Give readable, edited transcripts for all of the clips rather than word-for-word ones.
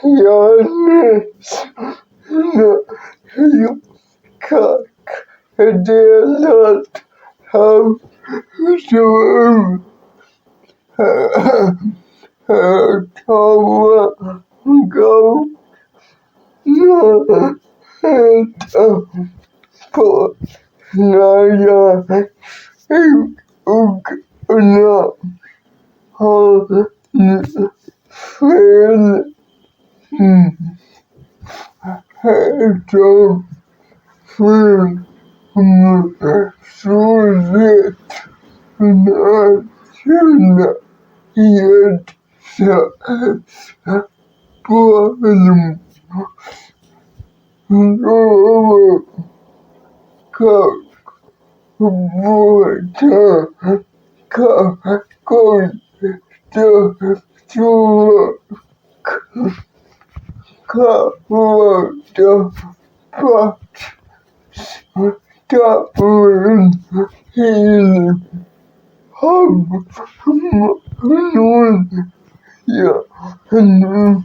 Yani delat ham suam tawa go na po naya na feel to feel sulit na sila yet sa problem no ka buta ka ko to ka buta pa Dublin healing hub noon ya and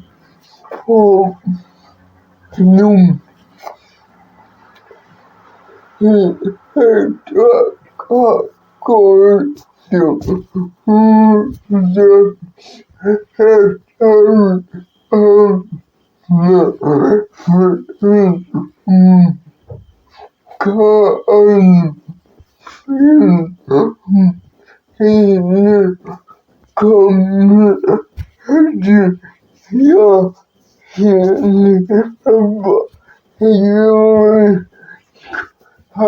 for noon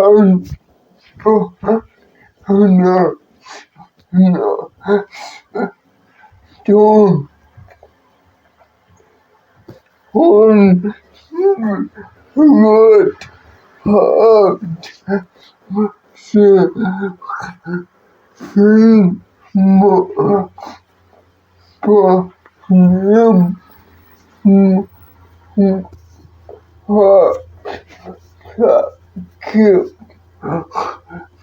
on what hard feel more for him what keep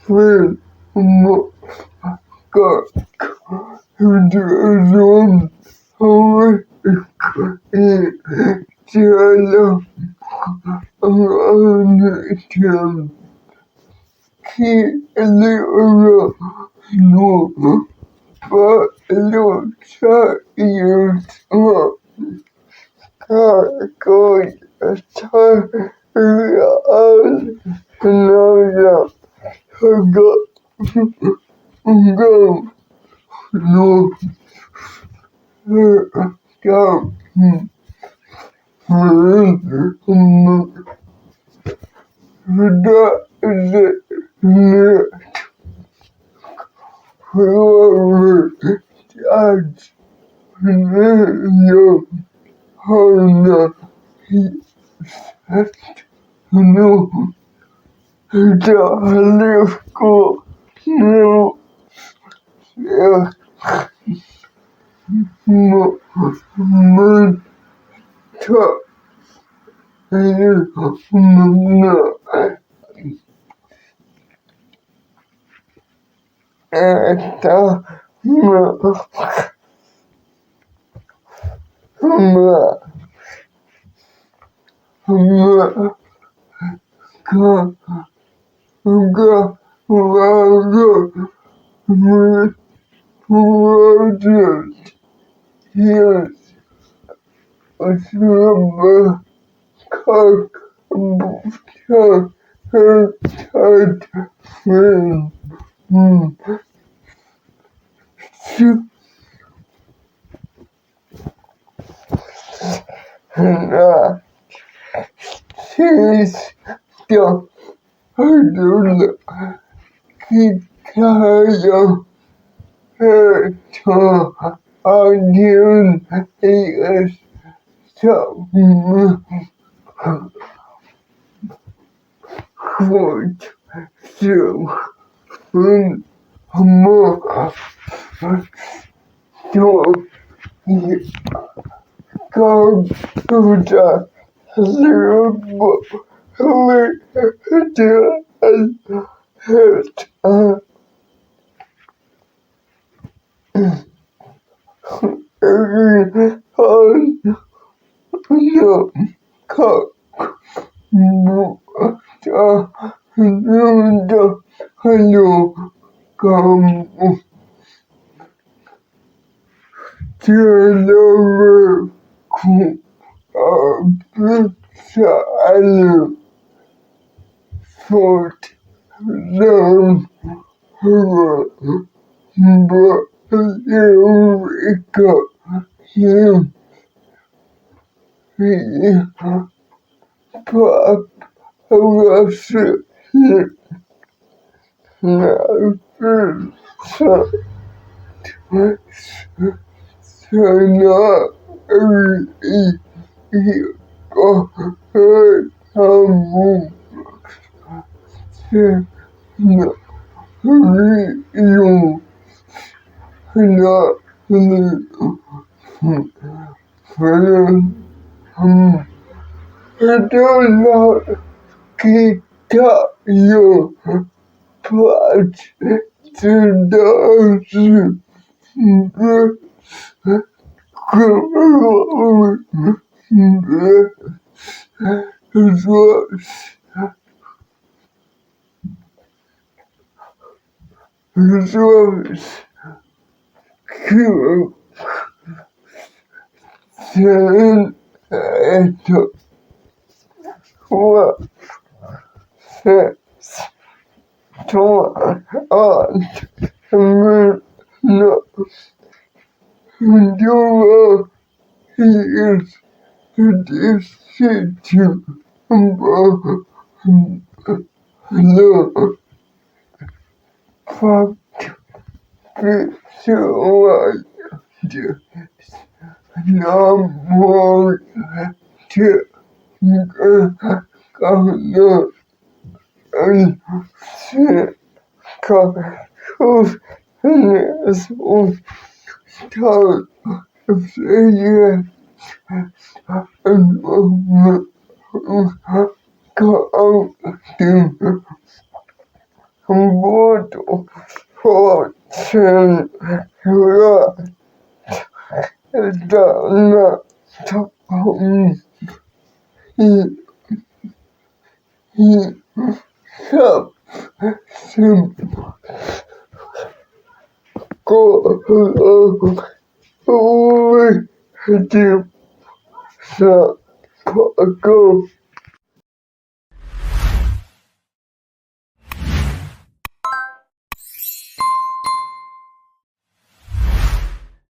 feel more got to how Jalo Anitian Ki Elura no but Lucha is Cargo Atar Real Naya Haga Go no Down that is it whoever judge your honor no the school no man top no eta Yes, a cock tight friend. And she's the hurdle Kikaya her to audience is so quite so more to go to the hurt every Saluda hallo kamu Tiada ku abisal fort dan mereka yang berpapuasa sana kamu yung itulah kita yang cerdas resource dan itu Tuhan menjual his decision bahwa fakta sesuai namun karena kasus Yesus tahu saya kau bodoh fortune dana tahun hisap sekolah hidup sepakat